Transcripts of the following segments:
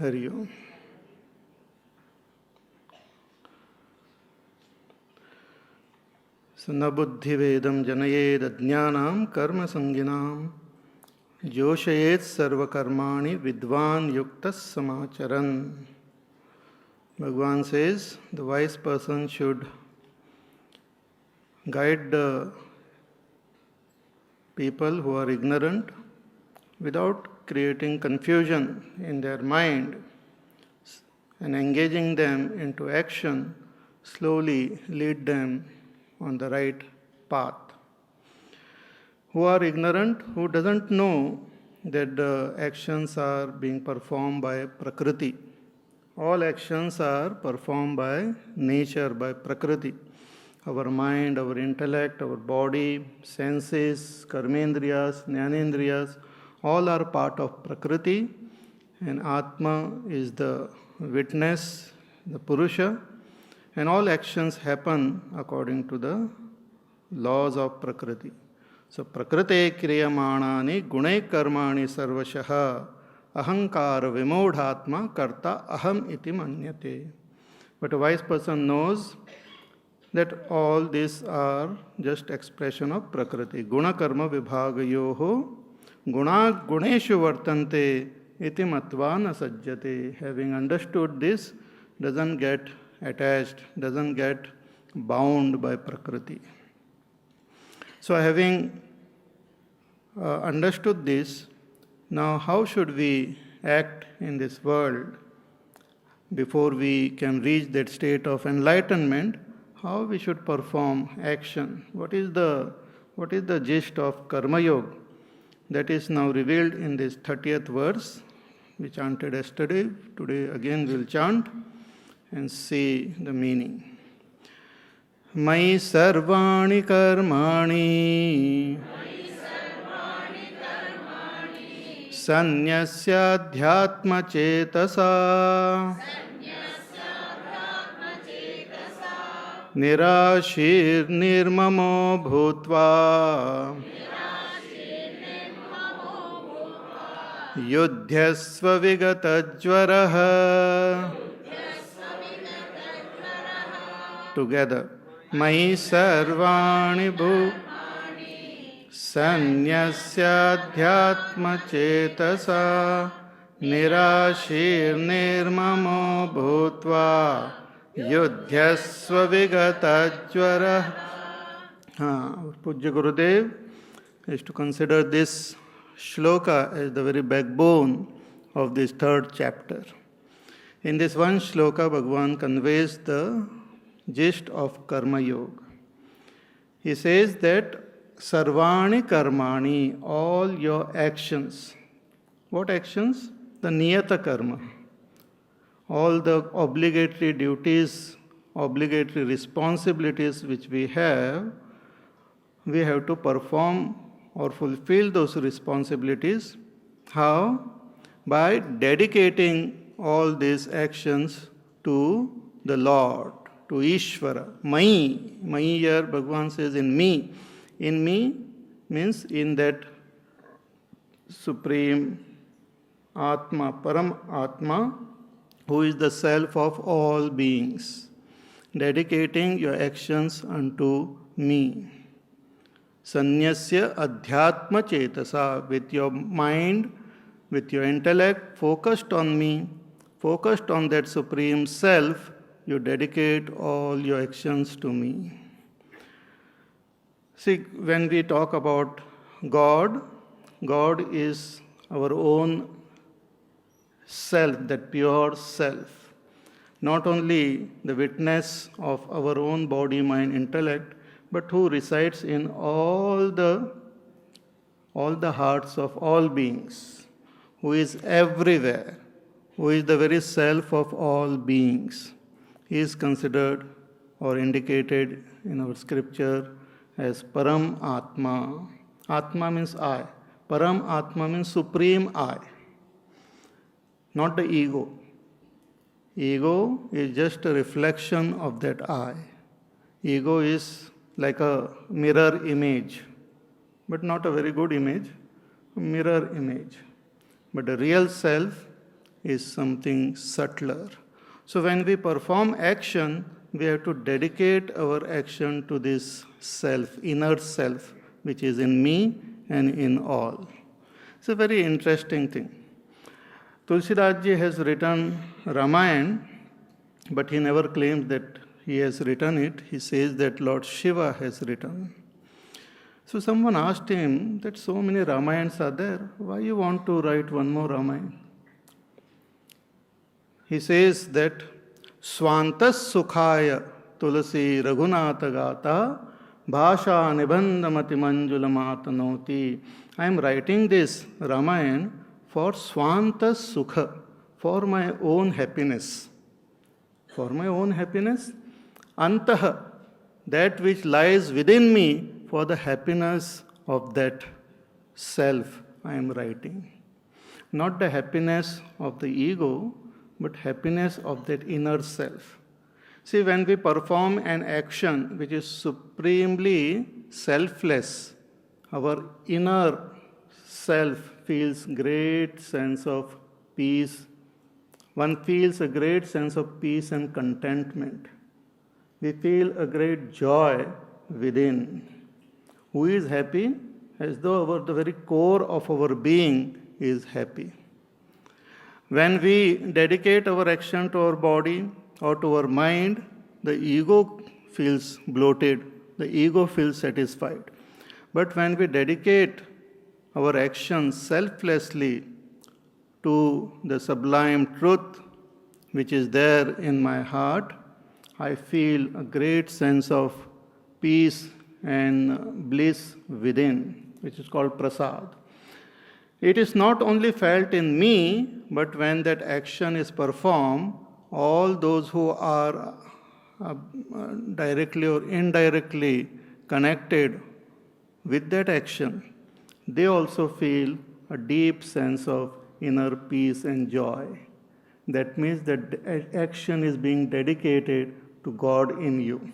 Hari Om. So na buddhi vedam janayed ajnanam karma sanginam joshayet sarva karmani vidvan yuktas samacharan. Bhagavan says the wise person should guide the people who are ignorant without creating confusion in their mind and engaging them into action, slowly lead them on the right path. Who are ignorant, who doesn't know that the actions are being performed by Prakriti. All actions are performed by nature, by Prakriti. Our mind, our intellect, our body, senses, karmendriyas, jnanendriyas, all are part of Prakriti, and Atma is the witness, the Purusha, and all actions happen according to the laws of Prakriti. So, Prakrite kriyamanani gune karmani sarvashaha ahankara vimodhatma karta aham iti manyate. But a wise person knows that all these are just expression of Prakriti. Guna karma vibhagayoho guna guneshu vartante iti matva na sajjate. Having understood this, doesn't get attached, doesn't get bound by Prakriti. So having understood this, now how should we act in this world before we can reach that state of enlightenment? How we should perform action? What is the gist of Karma Yoga? That is now revealed in this 30th verse. We chanted yesterday. Today again we will chant and see the meaning. Mai sarvani karmani sanyasyadhyatma cetasa nirashir nirmamo bhutva yudhyasva vigatajvaraha. Together. Mai sarvani bhu sanyasyadhyatma cetasa nirashir nirmamo bhutva yudhyasva vigatajvara. Pujya Gurudev is to consider this shloka as the very backbone of this third chapter. In this one shloka, Bhagavan conveys the gist of Karma Yoga. He says that sarvani karmani, all your actions. What actions? The niyata karma. All the obligatory duties, obligatory responsibilities which we have to perform or fulfill those responsibilities. How? By dedicating all these actions to the Lord, to Ishvara. Mai here Bhagavan says in me. In me means in that supreme Atma, Param Atma, who is the self of all beings. Dedicating your actions unto me. Sanyasya adhyatma cetasa, with your mind, with your intellect focused on me, focused on that supreme self, you dedicate all your actions to me. See, when we talk about God, God is our own self, that pure self. Not only the witness of our own body, mind, intellect, but who resides in all the hearts of all beings, who is everywhere, who is the very self of all beings. He is considered or indicated in our scripture as Param Atma. Atma means I. Param Atma means supreme I. Not the ego. Ego is just a reflection of that I. Ego is like a mirror image, but not a very good image, a mirror image. But the real self is something subtler. So when we perform action, we have to dedicate our action to this self, inner self, which is in me and in all. It's a very interesting thing. Tulsidas ji has written Ramayana, but he never claims that he has written it. He says that Lord Shiva has written. So someone asked him that so many Ramayans are there, why you want to write one more Ramayana? He says that Swantas Sukhaya Tulasi Raghunatha Gata Bhasha Nibandhamati Manjulamatanoti. I am writing this Ramayana for Swantas Sukha, for my own happiness. For my own happiness. Antaha, that which lies within me, for the happiness of that self I am writing. Not the happiness of the ego, but happiness of that inner self. See, when we perform an action which is supremely selfless, our inner self feels great sense of peace. One feels a great sense of peace and contentment. We feel a great joy within. Who is happy? As though the very core of our being is happy. When we dedicate our action to our body or to our mind, the ego feels bloated, the ego feels satisfied. But when we dedicate our actions selflessly to the sublime truth which is there in my heart, I feel a great sense of peace and bliss within, which is called prasad. It is not only felt in me, but when that action is performed, all those who are directly or indirectly connected with that action, they also feel a deep sense of inner peace and joy. That means that action is being dedicated to God in you.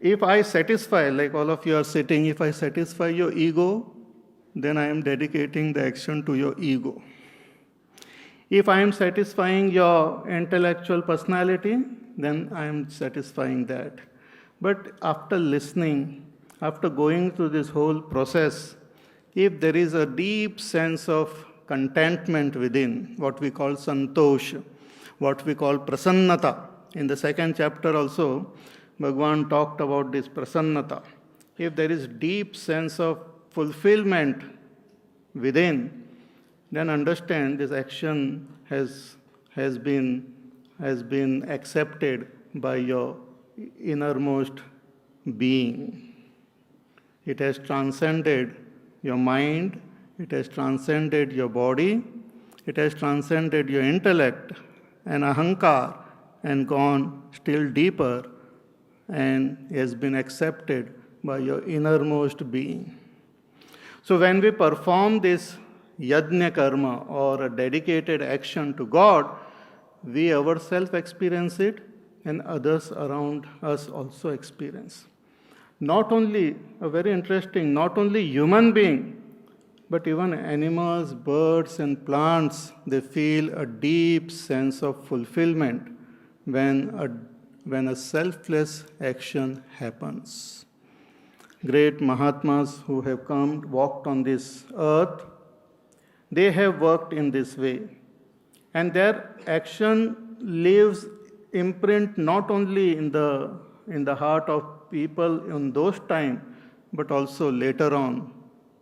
If I satisfy, like all of you are sitting, if I satisfy your ego, then I am dedicating the action to your ego. If I am satisfying your intellectual personality, then I am satisfying that. But after listening, after going through this whole process, if there is a deep sense of contentment within, what we call santosh, what we call prasannata, in the second chapter also, Bhagavan talked about this prasannata. If there is deep sense of fulfillment within, then understand this action has been accepted by your innermost being. It has transcended your mind, it has transcended your body, it has transcended your intellect and ahankar and gone still deeper and has been accepted by your innermost being. So when we perform this yajna karma or a dedicated action to God, we ourselves experience it and others around us also experience. Not only, very interesting, not only human being, but even animals, birds and plants, they feel a deep sense of fulfillment when a selfless action happens. Great Mahatmas who have walked on this earth, they have worked in this way. And their action leaves imprint not only in the heart of people in those times, but also later on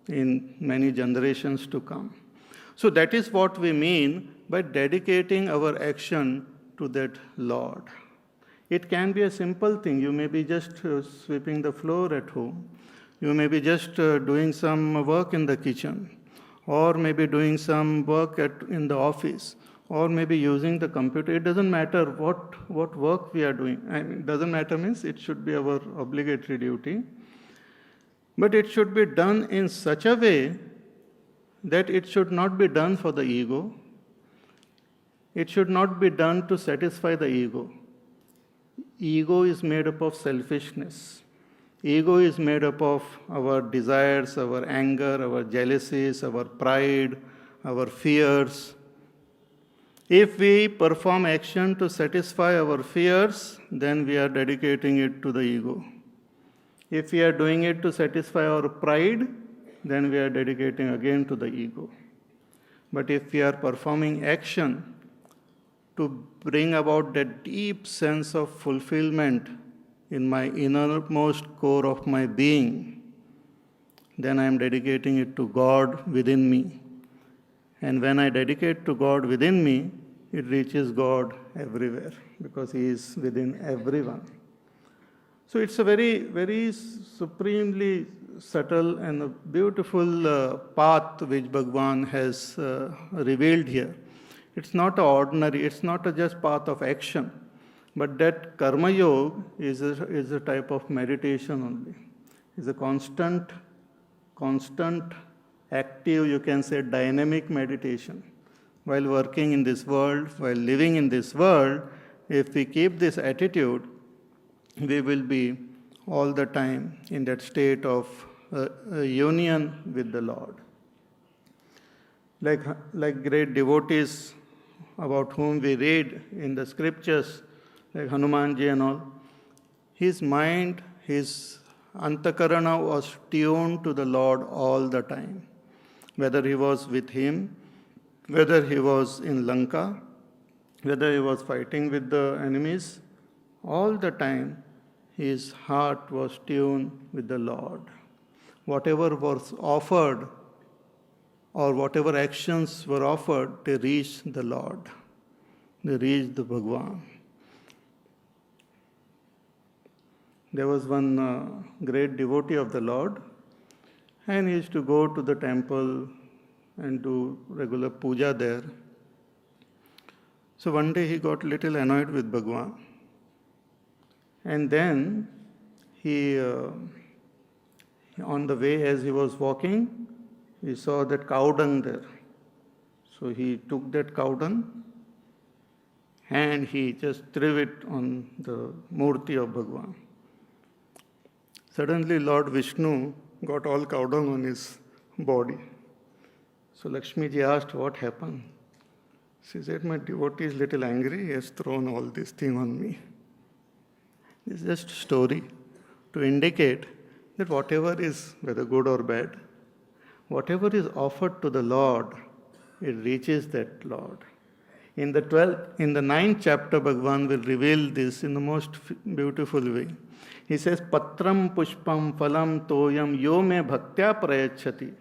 in many generations to come. So that is what we mean by dedicating our action to that Lord. It can be a simple thing. You may be just sweeping the floor at home. You may be just doing some work in the kitchen, or maybe doing some work in the office, or maybe using the computer. It doesn't matter what work we are doing. It doesn't matter means it should be our obligatory duty. But it should be done in such a way that it should not be done for the ego. It should not be done to satisfy the ego. Ego is made up of selfishness. Ego is made up of our desires, our anger, our jealousies, our pride, our fears, If we perform action to satisfy our fears, then we are dedicating it to the ego. If we are doing it to satisfy our pride, then we are dedicating again to the ego. But if we are performing action to bring about that deep sense of fulfillment in my innermost core of my being, then I am dedicating it to God within me. And when I dedicate to God within me, it reaches God everywhere because He is within everyone. So it's a very, very supremely subtle and a beautiful path which Bhagwan has revealed here. It's not ordinary, it's not just path of action, but that karma yoga is a type of meditation only. It's a constant, active, you can say dynamic meditation. While working in this world, while living in this world, if we keep this attitude, we will be all the time in that state of union with the Lord. Like great devotees about whom we read in the scriptures, like Hanumanji and all, his mind, his antakarana was tuned to the Lord all the time. Whether he was with him, whether he was in Lanka, whether he was fighting with the enemies, all the time his heart was tuned with the Lord. Whatever was offered or whatever actions were offered, they reached the Lord. They reached the Bhagwan. There was one great devotee of the Lord, and he used to go to the temple and do regular puja there. So one day he got a little annoyed with Bhagwan. And then he, on the way as he was walking, he saw that cow dung there. So he took that cow dung and he just threw it on the murti of Bhagwan. Suddenly Lord Vishnu got all cow dung on his body. So Lakshmi ji asked, what happened? She said, my devotee is little angry, he has thrown all this thing on me. This is just a story to indicate that whatever is, whether good or bad, whatever is offered to the Lord, it reaches that Lord. In the 9th chapter, Bhagavan will reveal this in the most beautiful way. He says, Patram pushpam phalam toyam yo me bhaktya prayachati.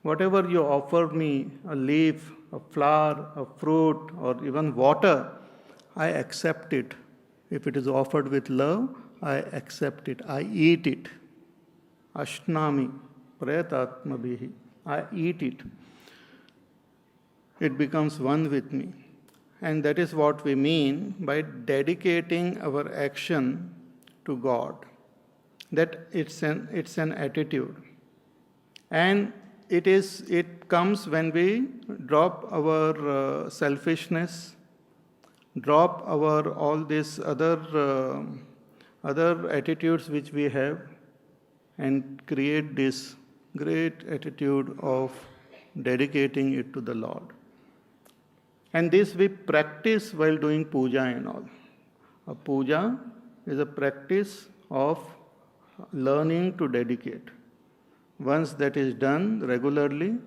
Whatever you offer me, a leaf, a flower, a fruit, or even water, I accept it. If it is offered with love, I accept it. I eat it. Ashnami prayatatmabhihi. I eat it. It becomes one with me. And that is what we mean by dedicating our action to God. That it's an attitude. And it comes when we drop our selfishness, drop our all these other attitudes which we have, and create this great attitude of dedicating it to the Lord. And this we practice while doing puja and all. A puja is a practice of learning to dedicate. Once that is done regularly,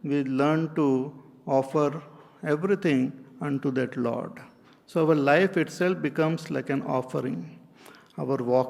we learn to offer everything unto that Lord. So our life itself becomes like an offering. Our walking